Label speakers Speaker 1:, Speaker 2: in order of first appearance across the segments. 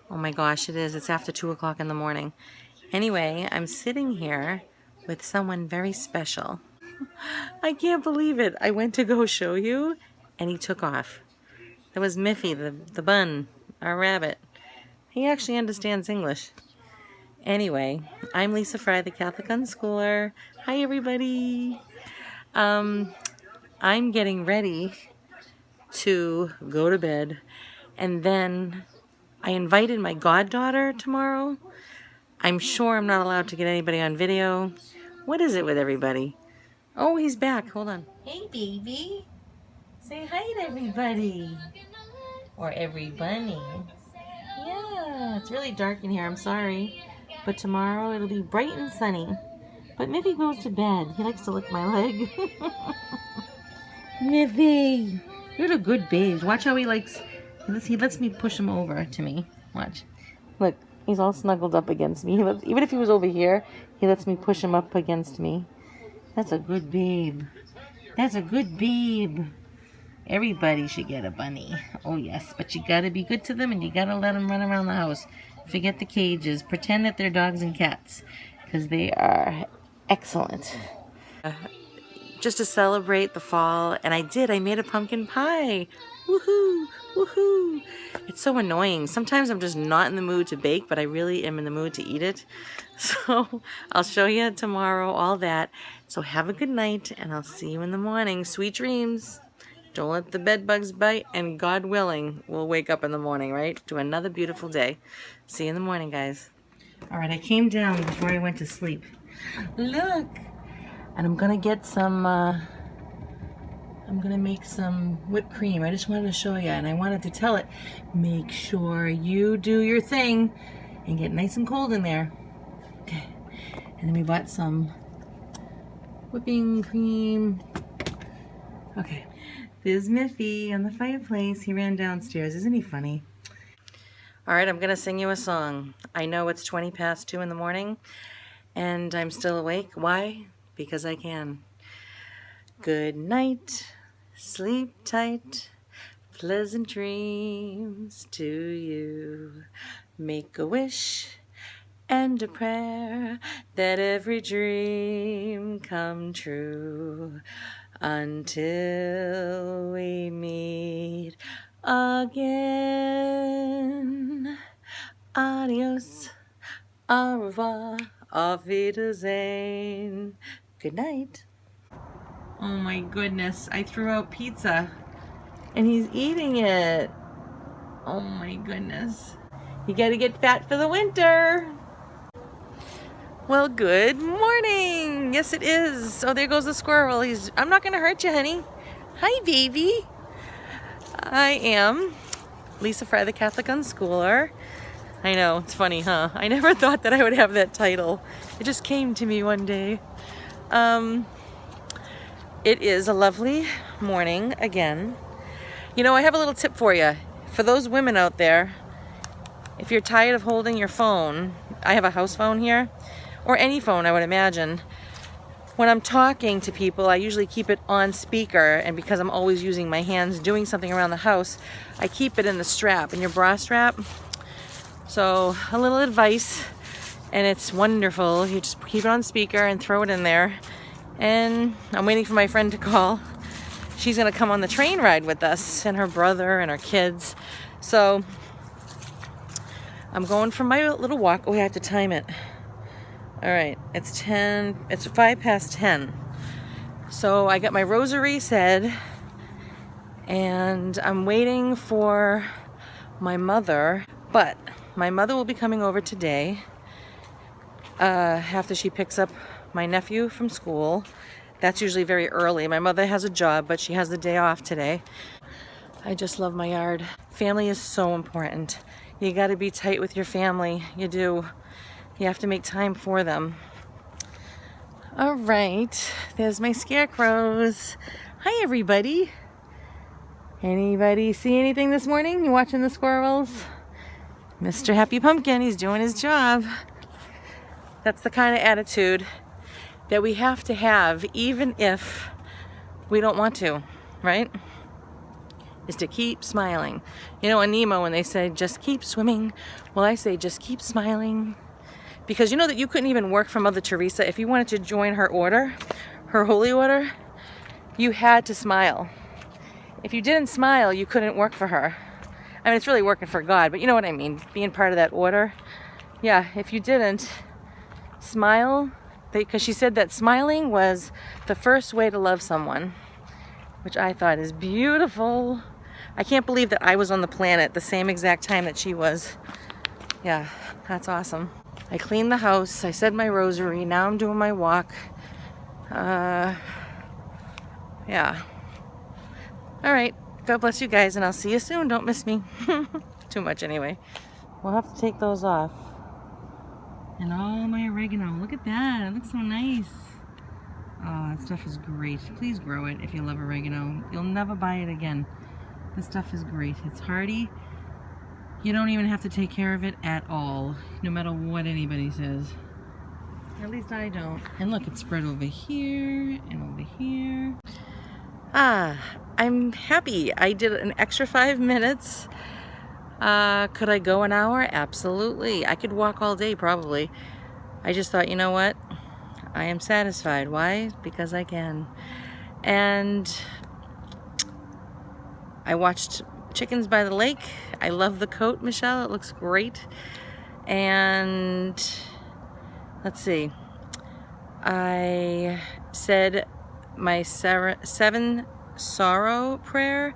Speaker 1: Oh my gosh, it is. It's after 2 o'clock in the morning. Anyway, I'm sitting here with someone very special. I can't believe it. I went to go show you, and he took off. That was Miffy, the bun, our rabbit. He actually understands English. Anyway, I'm Lisa Fry, the Catholic Unschooler. Hi, everybody. I'm getting ready to go to bed, and then I invited my goddaughter tomorrow. I'm sure I'm not allowed to get anybody on video. What is it with everybody? Oh, he's back. Hold on. Hey, baby. Say hi to everybody. Or every bunny. Yeah, it's really dark in here. I'm sorry. But tomorrow it'll be bright and sunny. But Miffy goes to bed. He likes to lick my leg. Miffy, you're a good babe. Watch how he likes... He lets me push him over to me. Watch. Look, he's all snuggled up against me. Even if he was over here, he lets me push him up against me. That's a good babe. That's a good babe. Everybody should get a bunny. Oh, yes. But you gotta be good to them, and you gotta let them run around the house. Forget the cages. Pretend that they're dogs and cats, because they are excellent. Just to celebrate the fall, and I made a pumpkin pie. Woohoo! Woohoo! It's so annoying. Sometimes I'm just not in the mood to bake, but I really am in the mood to eat it. So I'll show you tomorrow all that. So have a good night, and I'll see you in the morning. Sweet dreams. Don't let the bed bugs bite, and God willing, we'll wake up in the morning, right? To another beautiful day. See you in the morning, guys. All right, I came down before I went to sleep. Look! And I'm gonna get some, I'm gonna make some whipped cream. I just wanted to show you, and I wanted to tell it, make sure you do your thing and get nice and cold in there. Okay. And then we bought some whipping cream. Okay. There's Miffy on the fireplace. He ran downstairs. Isn't he funny? All right, I'm gonna sing you a song. I know it's 20 past 2 in the morning, and I'm still awake. Why? Because I can. Good night, sleep tight, pleasant dreams to you. Make a wish and a prayer that every dream come true. Until we meet again. Adios, au revoir, auf Wiedersehen. Good night. Oh my goodness, I threw out pizza and he's eating it. Oh my goodness. You gotta get fat for the winter. Well, good morning. Yes, it is. Oh, there goes the squirrel. I'm not gonna hurt you, honey. Hi, baby. I am Lisa Fry, the Catholic Unschooler. I know, it's funny, huh? I never thought that I would have that title. It just came to me one day. It is a lovely morning again. You know, I have a little tip for you. For those women out there, if you're tired of holding your phone, I have a house phone here, or any phone, I would imagine. When I'm talking to people, I usually keep it on speaker, and because I'm always using my hands doing something around the house, I keep it in the strap, in your bra strap. So, a little advice, and it's wonderful. You just keep it on speaker and throw it in there. And I'm waiting for my friend to call. She's gonna come on the train ride with us, and her brother and her kids. So, I'm going for my little walk. Oh, I have to time it. All right, it's 5 past 10. So I got my rosary said, and I'm waiting for my mother, but my mother will be coming over today after she picks up my nephew from school. That's usually very early. My mother has a job, but she has the day off today. I just love my yard. Family is so important. You got to be tight with your family. You do. You have to make time for them. All right, there's my scarecrows. Hi, everybody. Anybody see anything this morning? You watching the squirrels? Mr. Happy Pumpkin, he's doing his job. That's the kind of attitude that we have to have, even if we don't want to, right? is to keep smiling. You know, in Nemo, when they say, just keep swimming, well, I say, just keep smiling. Because you know that you couldn't even work for Mother Teresa. If you wanted to join her order, her holy order, you had to smile. If you didn't smile, you couldn't work for her. I mean, it's really working for God, but you know what I mean, being part of that order. Yeah, if you didn't smile, because she said that smiling was the first way to love someone, which I thought is beautiful. I can't believe that I was on the planet the same exact time that she was. Yeah, that's awesome. I cleaned the house, I said my rosary, now I'm doing my walk. Yeah. All right, God bless you guys, and I'll see you soon. Don't miss me. Too much anyway. We'll have to take those off. And all my oregano. Look at that. It looks so nice. Oh, that stuff is great. Please grow it if you love oregano. You'll never buy it again. This stuff is great. It's hardy. You don't even have to take care of it at all, no matter what anybody says. At least I don't. And look, it's spread over here and over here. I'm happy. I did an extra 5 minutes. Could I go an hour? Absolutely. I could walk all day probably. I just thought, you know what? I am satisfied. Why? Because I can. And I watched Chickens by the Lake. I love the coat, Michelle. It looks great. And let's see. I said my seven sorrow prayer.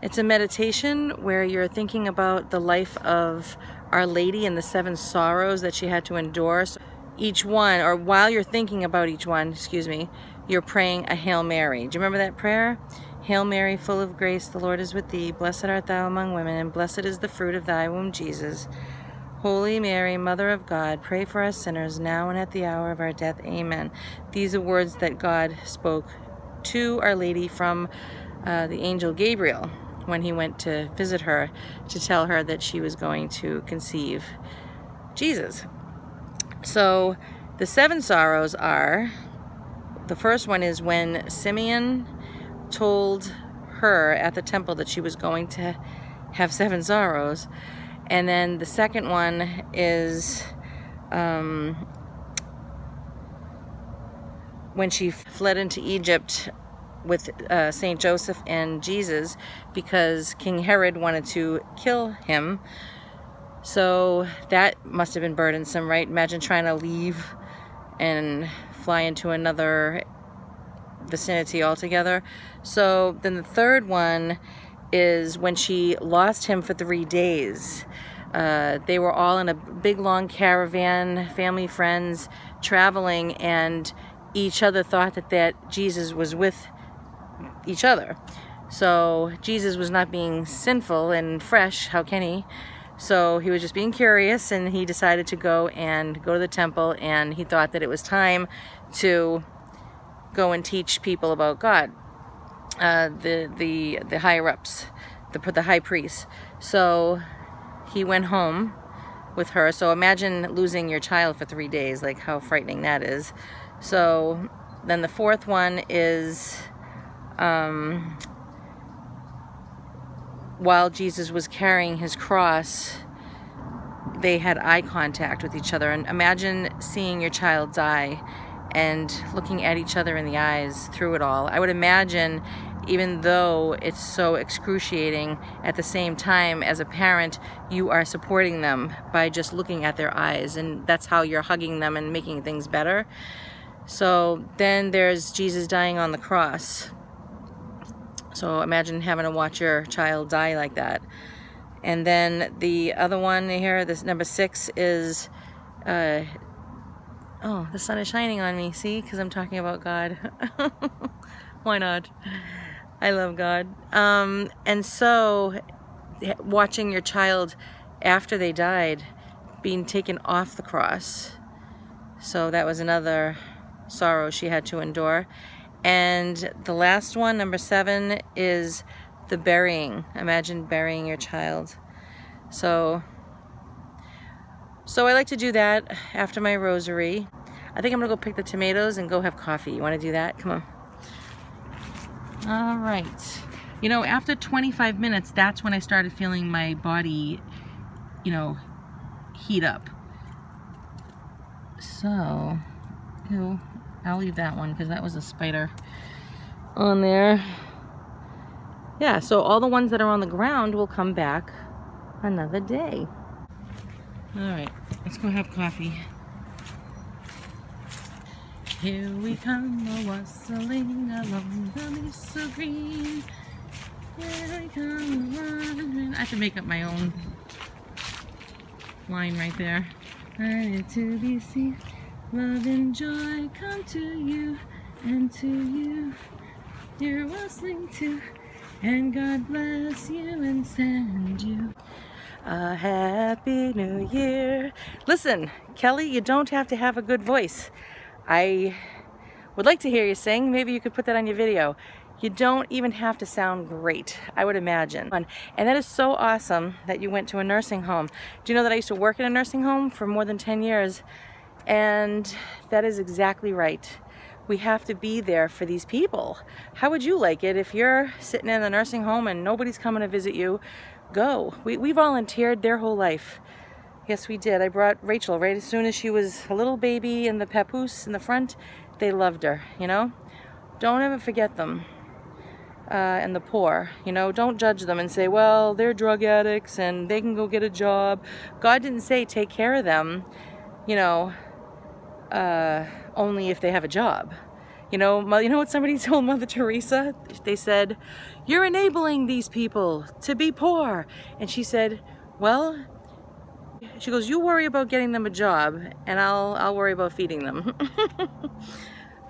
Speaker 1: It's a meditation where you're thinking about the life of Our Lady and the 7 sorrows that she had to endure. So each one, or while you're thinking about each one, you're praying a Hail Mary. Do you remember that prayer? Hail Mary, full of grace, the Lord is with thee. Blessed art thou among women, and blessed is the fruit of thy womb, Jesus. Holy Mary, Mother of God, pray for us sinners, now and at the hour of our death. Amen. These are words that God spoke to Our Lady from the angel Gabriel when he went to visit her to tell her that she was going to conceive Jesus. So the 7 sorrows are, the first one is when Simeon told her at the temple that she was going to have 7 sorrows. And then the second one is when she fled into Egypt with Saint Joseph and Jesus, because King Herod wanted to kill him. So that must have been burdensome, right? Imagine trying to leave and fly into another vicinity altogether. So then the third one is when she lost him for 3 days. They were all in a big long caravan, family, friends, traveling, and each other thought that Jesus was with each other. So Jesus was not being sinful and fresh, how can he? So he was just being curious, and he decided to go to the temple, and he thought that it was time to go and teach people about God. The higher ups, the high priest. So he went home with her. So imagine losing your child for 3 days, like how frightening that is. So then the fourth one is while Jesus was carrying his cross, they had eye contact with each other. And imagine seeing your child die and looking at each other in the eyes through it all. I would imagine, even though it's so excruciating, at the same time, as a parent, you are supporting them by just looking at their eyes, and that's how you're hugging them and making things better. So then there's Jesus dying on the cross. So imagine having to watch your child die like that. And then the other one here, this number 6, is oh, the sun is shining on me, see? Because I'm talking about God. Why not? I love God. And so watching your child after they died being taken off the cross. So that was another sorrow she had to endure. And the last one, number 7, is the burying. Imagine burying your child. So I like to do that after my rosary. I think I'm gonna go pick the tomatoes and go have coffee. You wanna do that? Come on. All right. You know, after 25 minutes, that's when I started feeling my body, you know, heat up. So, ew, I'll leave that one because that was a spider on there. Yeah, so all the ones that are on the ground will come back another day. All right, let's go have coffee. Here we come, a-wassailing along the leaves so green. Here we come, running. I have to make up my own line right there. Ready to be seen, love and joy come to you, and to you, you're whistling too, and God bless you and send you a happy new year. Listen, Kelly, you don't have to have a good voice. I would like to hear you sing. Maybe you could put that on your video. You don't even have to sound great, I would imagine. And that is so awesome that you went to a nursing home. Do you know that I used to work in a nursing home for more than 10 years? And that is exactly right. We have to be there for these people. How would you like it if you're sitting in the nursing home and nobody's coming to visit you? Go. We volunteered their whole life. Yes, we did. I brought Rachel right as soon as she was a little baby in the papoose in the front. They loved her, you know? Don't ever forget them. And the poor, you know, don't judge them and say, well, they're drug addicts and they can go get a job. God didn't say take care of them, you know, only if they have a job. You know what somebody told Mother Teresa? They said, you're enabling these people to be poor. And she said, well, she goes, you worry about getting them a job and I'll worry about feeding them.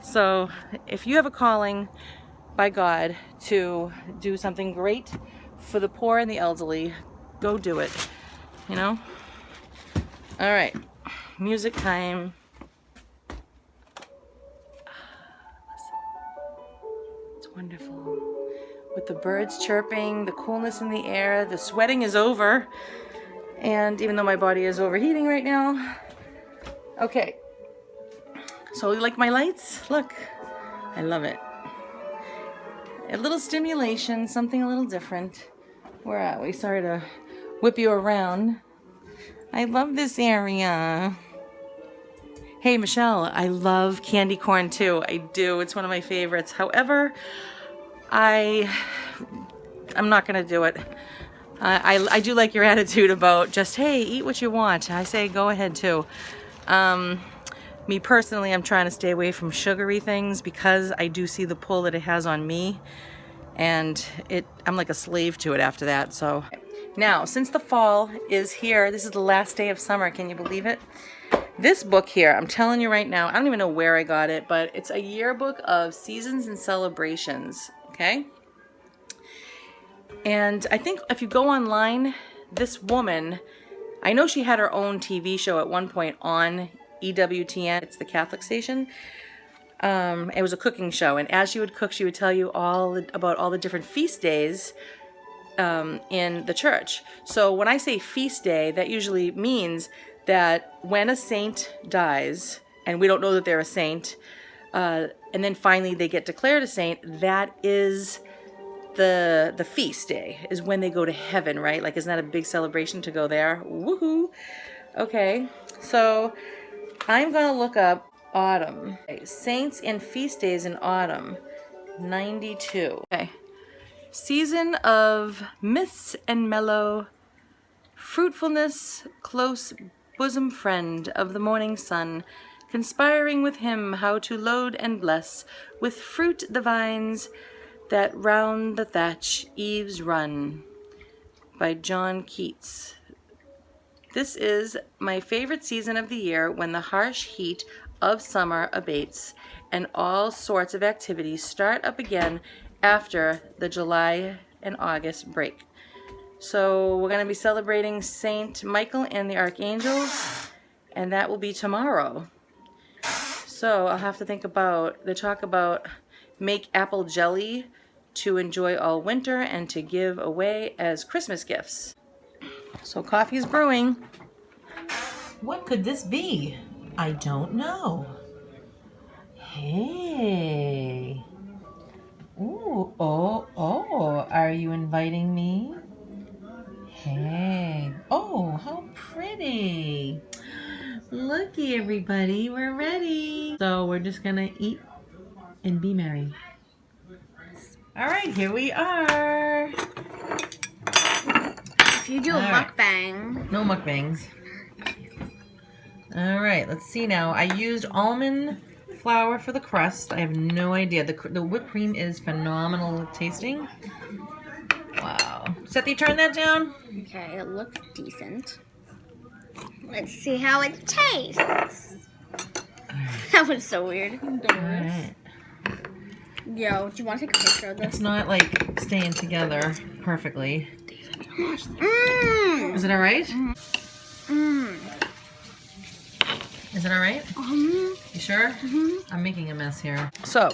Speaker 1: So if you have a calling by God to do something great for the poor and the elderly, go do it, you know? All right, music time. It's wonderful. With the birds chirping, the coolness in the air, the sweating is over. And even though my body is overheating right now. Okay, so you like my lights? Look, I love it. A little stimulation, something a little different. Where are we? Sorry to whip you around. I love this area. Hey, Michelle, I love candy corn too. I do. It's one of my favorites. However, I'm not going to do it. I do like your attitude about just, hey, eat what you want. I say go ahead too. Me personally, I'm trying to stay away from sugary things because I do see the pull that it has on me, and I'm like a slave to it after that. So now, since the fall is here, this is the last day of summer. Can you believe it? This book here, I'm telling you right now, I don't even know where I got it, but it's a yearbook of seasons and celebrations, okay? And I think if you go online, this woman, I know she had her own TV show at one point on EWTN, it's the Catholic station. It was a cooking show, and as she would cook, she would tell you about all the different feast days in the church. So when I say feast day, that usually means that when a saint dies, and we don't know that they're a saint, and then finally they get declared a saint, that is the feast day, is when they go to heaven, right? Like, isn't that a big celebration to go there? Woohoo! Okay, so I'm going to look up autumn. Okay, saints and feast days in autumn, 92. Okay. Season of myths and mellow, fruitfulness, close bosom friend of the morning sun, conspiring with him how to load and bless with fruit the vines that round the thatch eaves run, by John Keats. This is my favorite season of the year, when the harsh heat of summer abates and all sorts of activities start up again after the July and August break. So we're going to be celebrating Saint Michael and the Archangels, and that will be tomorrow. So I'll have to think about, they talk about make apple jelly to enjoy all winter and to give away as Christmas gifts. So coffee is brewing.
Speaker 2: What could this be? I don't know. Hey. Ooh.
Speaker 1: Oh, are you inviting me? Hey. Oh, how pretty. Looky, everybody, we're ready. So we're just gonna eat and be merry. All right, here we are.
Speaker 3: If you do a mukbang.
Speaker 1: No mukbangs. All right, let's see now. I used almond flour for the crust. I have no idea. The whipped cream is phenomenal tasting. Wow. Sethi, turn that down.
Speaker 3: Okay, it looks decent. Let's see how it tastes. That was so weird.
Speaker 1: All right.
Speaker 3: Yo, do you want to take a picture of this?
Speaker 1: It's not like staying together perfectly.
Speaker 3: Mmm.
Speaker 1: Is it all right?
Speaker 3: Mmm.
Speaker 1: Is it all right? You sure? I'm making a mess here. So,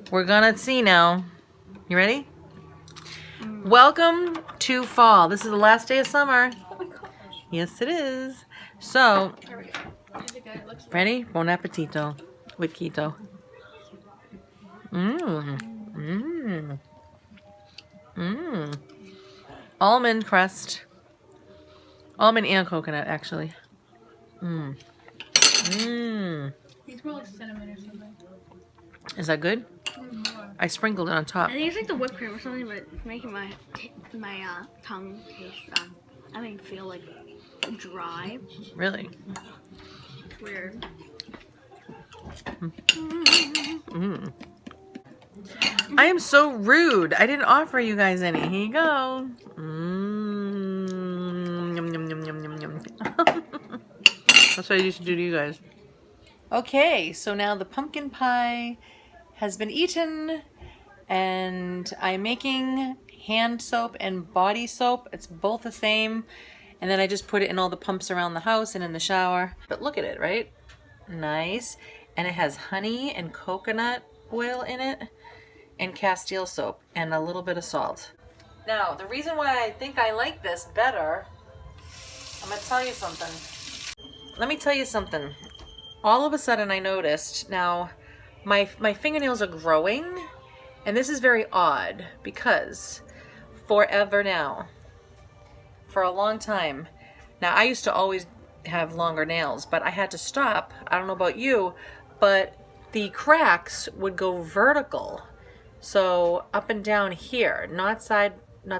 Speaker 1: we're gonna see now. You ready? Welcome to fall. This is the last day of summer.
Speaker 3: Oh my gosh.
Speaker 1: Yes, it is. So,
Speaker 3: There we go.
Speaker 1: ready? Bon appetito with keto. Mmm. Mmm. Mmm. Almond crust. Almond and coconut, actually. Mmm. Mmm.
Speaker 3: These more like cinnamon or something.
Speaker 1: Is that good? I sprinkled it on top.
Speaker 3: I think it's like the whipped cream or something, but it's making my tongue taste. Feel like dry.
Speaker 1: Really?
Speaker 3: It's weird.
Speaker 1: Mmm. I am so rude. I didn't offer you guys any. Here you go. Mmm. Yum, yum, yum, yum, yum, yum. That's what I used to do to you guys. Okay, so now the pumpkin pie has been eaten, and I'm making hand soap and body soap. It's both the same, and then I just put it in all the pumps around the house and in the shower. But look at it, right? Nice. And it has honey and coconut oil in it, and Castile soap, and a little bit of salt. Now, the reason why I think I like this better, I'm gonna tell you something. Let me tell you something. All of a sudden I noticed, now my fingernails are growing, and this is very odd because forever now, for a long time, now I used to always have longer nails, but I had to stop. I don't know about you, but the cracks would go vertical. So up and down here, not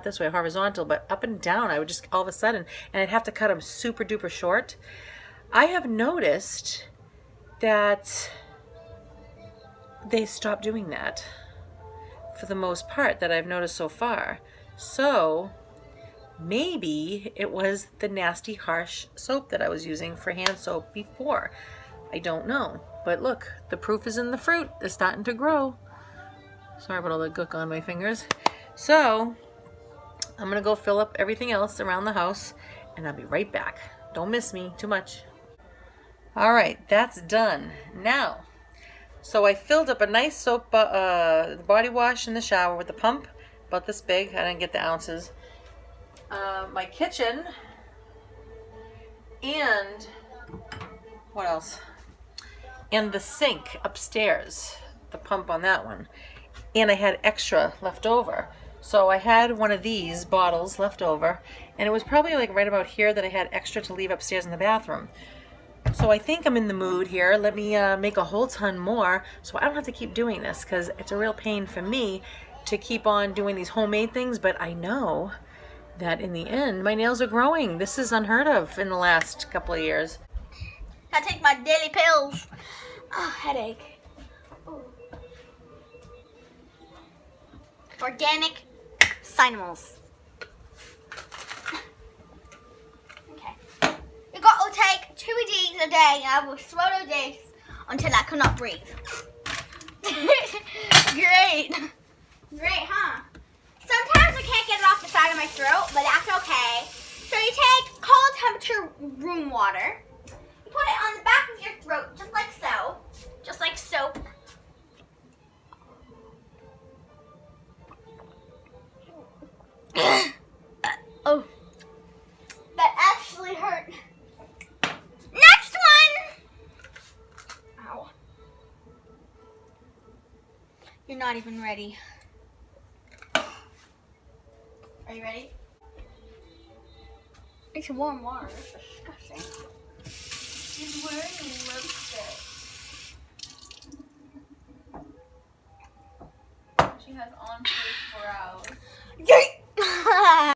Speaker 1: this way, horizontal, but up and down, I would just all of a sudden, and I'd have to cut them super duper short. I have noticed that they stopped doing that for the most part that I've noticed so far. So maybe it was the nasty harsh soap that I was using for hand soap before. I don't know. But look, the proof is in the fruit. They're starting to grow. Sorry about all the gook on my fingers. So I'm gonna go fill up everything else around the house, and I'll be right back. Don't miss me too much. All right, that's done. Now, so I filled up a nice soap body wash in the shower with the pump, about this big. I didn't get the ounces. My kitchen, and what else? And the sink upstairs, the pump on that one. And I had extra left over. So I had one of these bottles left over, and it was probably like right about here that I had extra to leave upstairs in the bathroom. So I think I'm in the mood here. Let me make a whole ton more so I don't have to keep doing this, because it's a real pain for me to keep on doing these homemade things, but I know that in the end my nails are growing. This is unheard of in the last couple of years.
Speaker 3: I take my daily pills. Oh, headache. Ooh. Organic Cinnamals. Okay. You got to take 2 of these a day, and I will swallow this until I cannot breathe. Great. Great, huh? Sometimes I can't get it off the side of my throat, but that's okay. So you take cold temperature room water. You put it on the back of your throat, just like so. Just like soap. Oh, that actually hurt. Next one! Ow. You're not even ready. Are you ready? It's warm water. It's disgusting. She's wearing lipstick.
Speaker 4: She has on for 4 hours.
Speaker 3: Yay!